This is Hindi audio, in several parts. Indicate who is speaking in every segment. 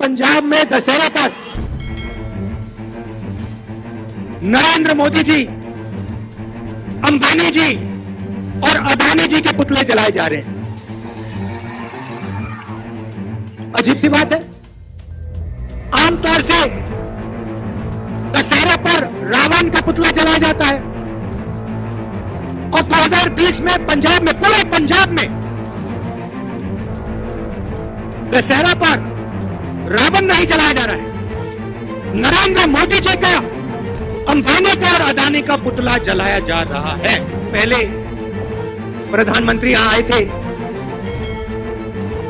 Speaker 1: पंजाब में दशहरे पर नरेंद्र मोदी जी, अंबानी जी और अदानी जी के पुतले जलाए जा रहे हैं। अजीब सी बात है। आमतौर से दशहरे पर रावण का पुतला जलाया जाता है और 2020 में पंजाब में, पूरे पंजाब में दशहरा पर रावण नहीं जलाया जा रहा है, नरेंद्र मोदी जी का, अंबानी का और अदानी का पुतला जलाया जा रहा है। पहले प्रधानमंत्री यहां आए थे,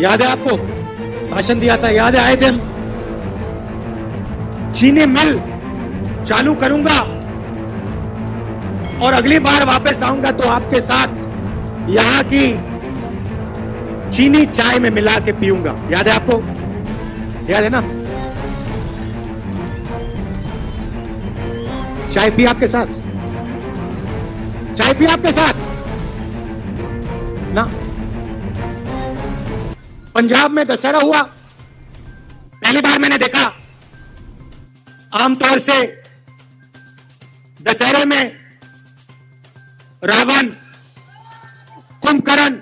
Speaker 1: याद है आपको, भाषण दिया था, याद है, आए थे हम, चीनी मिल चालू करूंगा और अगली बार वापस आऊंगा तो आपके साथ यहां की चीनी चाय में मिला के पीऊंगा। याद है आपको? याद है ना? चाय पी आपके साथ, चाय पी आपके साथ ना। पंजाब में दशहरा हुआ, पहली बार मैंने देखा। आमतौर से दशहरे में रावण, कुंभकर्ण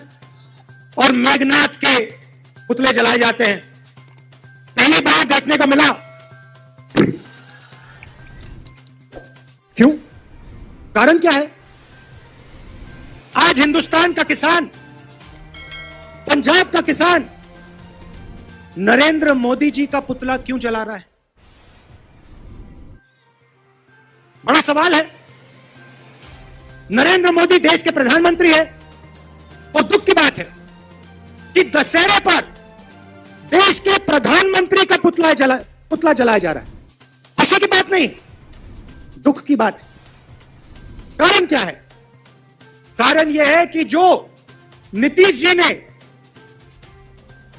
Speaker 1: और मेघनाथ के पुतले जलाए जाते हैं। पहली बार देखने को मिला। क्यों? कारण क्या है? आज हिंदुस्तान का किसान, पंजाब का किसान नरेंद्र मोदी जी का पुतला क्यों जला रहा है? बड़ा सवाल है। नरेंद्र मोदी देश के प्रधानमंत्री है और दुख की बात है कि दशहरे पर देश के प्रधानमंत्री का पुतला जलाया जा रहा है। खुशी की बात नहीं, दुख की बात। कारण क्या है? कारण यह है कि जो नीतीश जी ने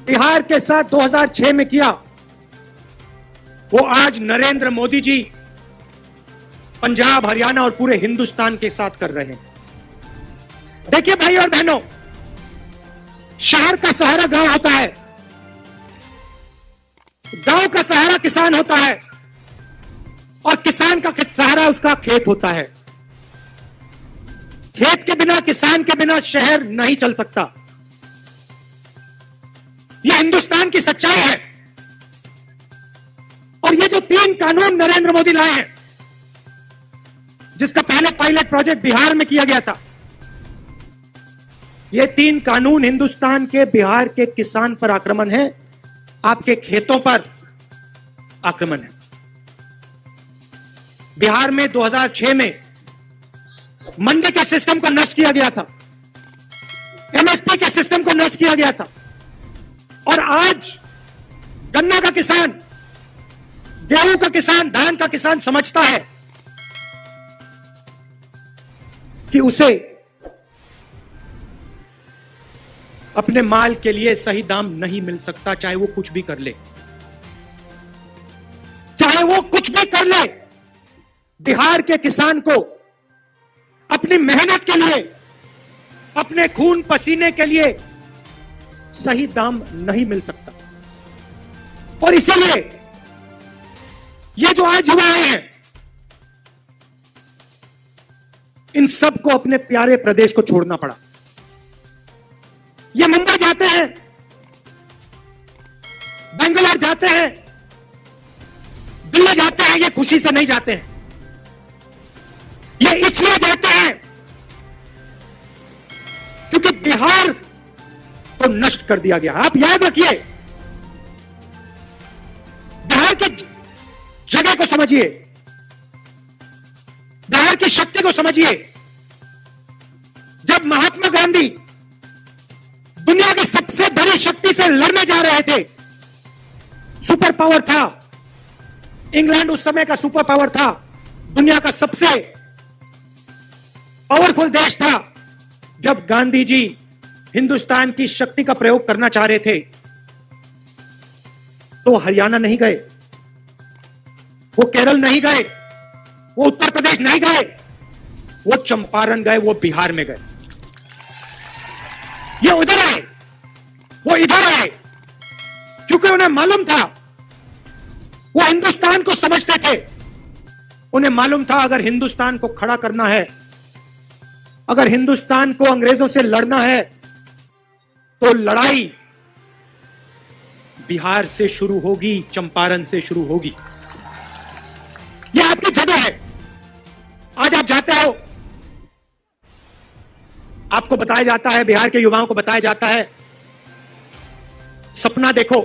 Speaker 1: बिहार के साथ 2006 में किया, वो आज नरेंद्र मोदी जी पंजाब, हरियाणा और पूरे हिंदुस्तान के साथ कर रहे हैं। देखिए भाई और बहनों, शहर का सहारा गांव होता है, गांव का सहारा किसान होता है और किसान का सहारा उसका खेत होता है। खेत के बिना, किसान के बिना शहर नहीं चल सकता। यह हिंदुस्तान की सच्चाई है। और ये जो 3 कानून नरेंद्र मोदी लाए हैं, जिसका पहले पायलट प्रोजेक्ट बिहार में किया गया था, ये 3 कानून हिंदुस्तान के, बिहार के किसान पर आक्रमण है, आपके खेतों पर आक्रमण है। बिहार में 2006 में मंडी के सिस्टम को नष्ट किया गया था, एमएसपी के सिस्टम को नष्ट किया गया था और आज गन्ना का किसान, गेहूं का किसान, धान का किसान समझता है कि उसे अपने माल के लिए सही दाम नहीं मिल सकता, चाहे वो कुछ भी कर ले, चाहे वो कुछ भी कर ले। बिहार के किसान को अपनी मेहनत के लिए, अपने खून पसीने के लिए सही दाम नहीं मिल सकता। और इसीलिए ये जो आज युवा आए हैं, इन सबको अपने प्यारे प्रदेश को छोड़ना पड़ा। ये मुंबई जाते हैं, बेंगलोर जाते हैं, दिल्ली जाते हैं, ये खुशी से नहीं जाते हैं। ये इसलिए जाते हैं क्योंकि बिहार को नष्ट कर दिया गया। आप याद रखिए, बिहार की जगह को समझिए, बिहार की शक्ति को समझिए। जब महात्मा गांधी दुनिया की सबसे बड़ी शक्ति से लड़ने जा रहे थे, सुपर पावर था, इंग्लैंड उस समय का सुपर पावर था, दुनिया का सबसे पावरफुल देश था। जब गांधी जी हिंदुस्तान की शक्ति का प्रयोग करना चाह रहे थे, तो हरियाणा नहीं गए, वो केरल नहीं गए, वो उत्तर प्रदेश नहीं गए, वो चंपारण गए, वो बिहार में गए। ये उधर आए, वो इधर आए, क्योंकि उन्हें मालूम था वो हिंदुस्तान को समझते थे। उन्हें मालूम था अगर हिंदुस्तान को खड़ा करना है, अगर हिंदुस्तान को अंग्रेजों से लड़ना है, तो लड़ाई बिहार से शुरू होगी, चंपारण से शुरू होगी। यह आपकी जगह है। आज आप जाते हो, आपको बताया जाता है, बिहार के युवाओं को बताया जाता है, सपना देखो,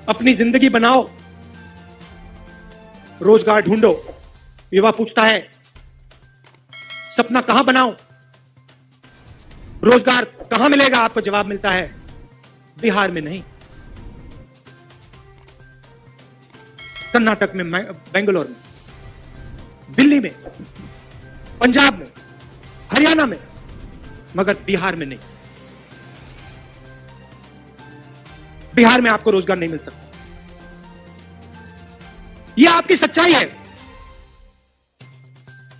Speaker 1: अपनी जिंदगी बनाओ, रोजगार ढूंढो। युवा पूछता है सपना कहां बनाऊं, रोजगार कहां मिलेगा? आपको जवाब मिलता है बिहार में नहीं, कर्नाटक में, बेंगलोर में, दिल्ली में, पंजाब में, हरियाणा में, मगर बिहार में नहीं। बिहार में आपको रोजगार नहीं मिल सकता। यह आपकी सच्चाई है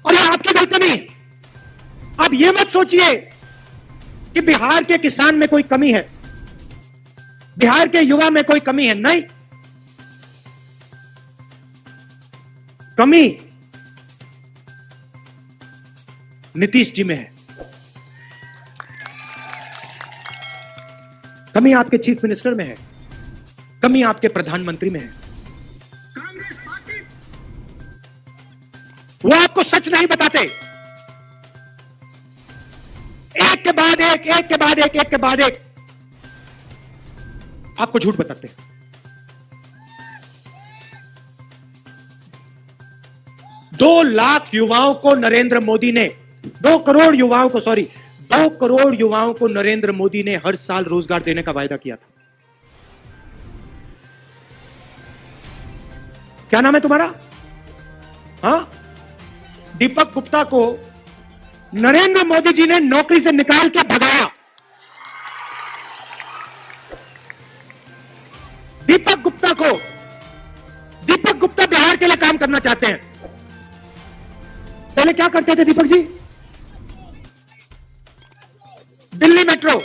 Speaker 1: और यह आपकी गलती नहीं। आप यह मत सोचिए कि बिहार के किसान में कोई कमी है, बिहार के युवा में कोई कमी है। नहीं, कमी नीतीश जी में है, कमी आपके चीफ मिनिस्टर में है, कमी आपके प्रधानमंत्री में है। वो आपको सच नहीं बताते, एक के बाद एक, एक के बाद एक, एक के बाद एक आपको झूठ बताते हैं। 2 लाख युवाओं को नरेंद्र मोदी ने, 2 करोड़ युवाओं को, 2 करोड़ युवाओं को नरेंद्र मोदी ने हर साल रोजगार देने का वायदा किया था। क्या नाम है तुम्हारा? हां, दीपक गुप्ता को नरेंद्र मोदी जी ने नौकरी से निकाल के भगाया। दीपक गुप्ता बिहार के लिए काम करना चाहते हैं। पहले क्या करते थे दीपक जी? दिल्ली मेट्रो।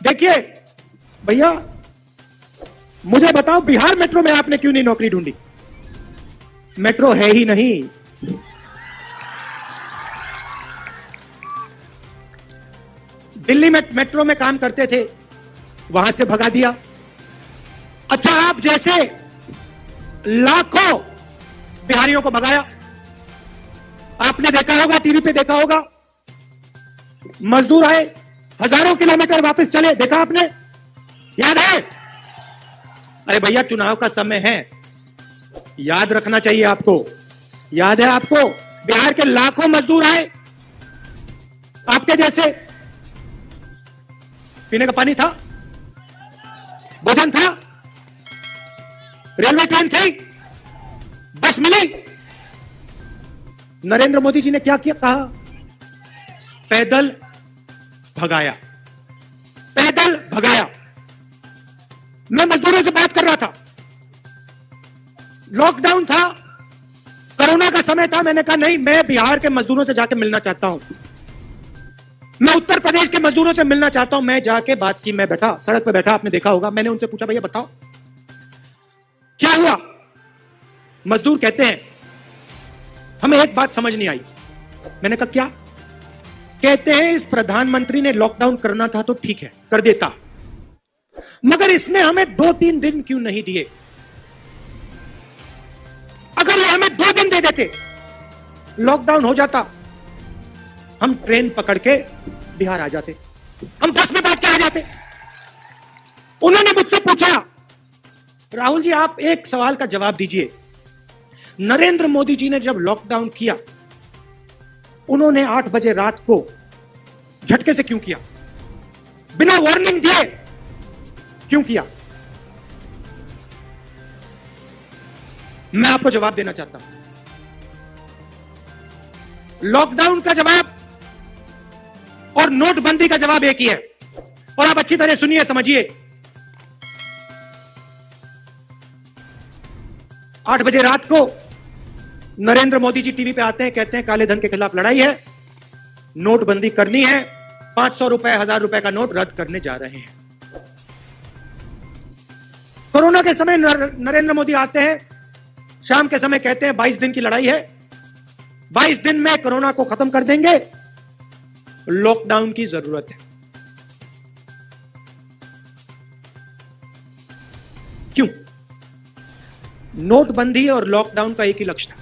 Speaker 1: देखिए भैया, मुझे बताओ बिहार मेट्रो में आपने क्यों नहीं नौकरी ढूंढी? मेट्रो है ही नहीं। दिल्ली में मेट्रो में काम करते थे, वहां से भगा दिया। अच्छा, आप जैसे लाखों बिहारियों को भगाया। आपने देखा होगा, टीवी पे देखा होगा, मजदूर आए, हजारों किलोमीटर वापस चले, देखा आपने? याद है? अरे भैया, चुनाव का समय है, याद रखना चाहिए आपको। याद है आपको? बिहार के लाखों मजदूर आए, आपके जैसे। पीने का पानी था, भोजन था, रेलवे ट्रेन थी, बस मिली। नरेंद्र मोदी जी ने क्या किया? कहा पैदल भगाया, पैदल भगाया। मैं मजदूरों से बात कर रहा था, लॉकडाउन था, कोरोना का समय था। मैंने कहा नहीं, मैं बिहार के मजदूरों से जाके मिलना चाहता हूं, मैं उत्तर प्रदेश के मजदूरों से मिलना चाहता हूं। मैं जाके बात की, मैं बैठा सड़क पे बैठा, आपने देखा होगा। मैंने उनसे पूछा भैया बताओ क्या हुआ? मजदूर कहते हैं हमें एक बात समझ नहीं आई। मैंने कहा क्या? कहते हैं इस प्रधानमंत्री ने लॉकडाउन करना था तो ठीक है, कर देता, मगर इसने हमें 2-3 दिन क्यों नहीं दिए? अगर ये हमें 2 दिन दे देते, लॉकडाउन हो जाता, हम ट्रेन पकड़ के बिहार आ जाते, हम बस में बैठ के आ जाते। उन्होंने मुझसे पूछा राहुल जी, आप एक सवाल का जवाब दीजिए, नरेंद्र मोदी जी ने जब लॉकडाउन किया, उन्होंने 8 बजे रात को झटके से क्यों किया? बिना वार्निंग दिए क्यों किया? मैं आपको जवाब देना चाहता हूं। लॉकडाउन का जवाब और नोटबंदी का जवाब एक ही है, और आप अच्छी तरह सुनिए, समझिए। 8 बजे रात को नरेंद्र मोदी जी टीवी पे आते हैं, कहते हैं काले धन के खिलाफ लड़ाई है, नोटबंदी करनी है, 500 रुपए, 1000 रुपए का नोट रद्द करने जा रहे हैं। कोरोना के समय नरेंद्र मोदी आते हैं, शाम के समय कहते हैं 22 दिन की लड़ाई है, 22 दिन में कोरोना को खत्म कर देंगे, लॉकडाउन की जरूरत है। क्यों? नोटबंदी और लॉकडाउन का एक ही लक्ष्य था।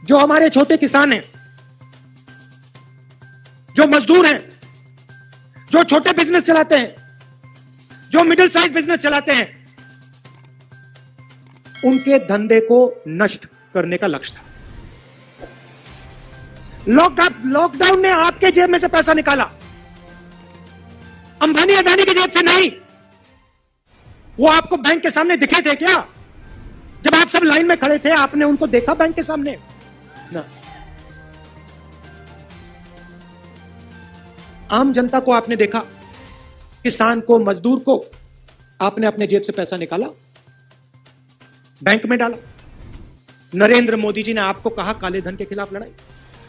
Speaker 1: जो हमारे छोटे किसान हैं, जो मजदूर हैं, जो छोटे बिजनेस चलाते हैं, जो मिडिल साइज बिजनेस चलाते हैं, उनके धंधे को नष्ट करने का लक्ष्य था। लॉकडाउन ने आपके जेब में से पैसा निकाला, अंबानी अदानी की जेब से नहीं। वो आपको बैंक के सामने दिखे थे क्या? जब आप सब लाइन में खड़े थे, आपने उनको देखा बैंक के सामने? ना। आम जनता को आपने देखा, किसान को, मजदूर को आपने अपने जेब से पैसा निकाला, बैंक में डाला। नरेंद्र मोदी जी ने आपको कहा काले धन के खिलाफ लड़ाई,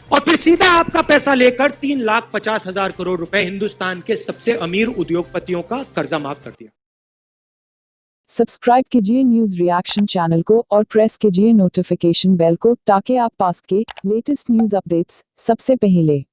Speaker 1: और फिर सीधा आपका पैसा लेकर 3,50,000 करोड़ रुपए हिंदुस्तान के सबसे अमीर उद्योगपतियों का कर्जा माफ कर दिया।
Speaker 2: सब्सक्राइब कीजिए न्यूज रिएक्शन चैनल को और प्रेस कीजिए नोटिफिकेशन बेल को ताकि आप पास के लेटेस्ट न्यूज अपडेट्स सबसे पहले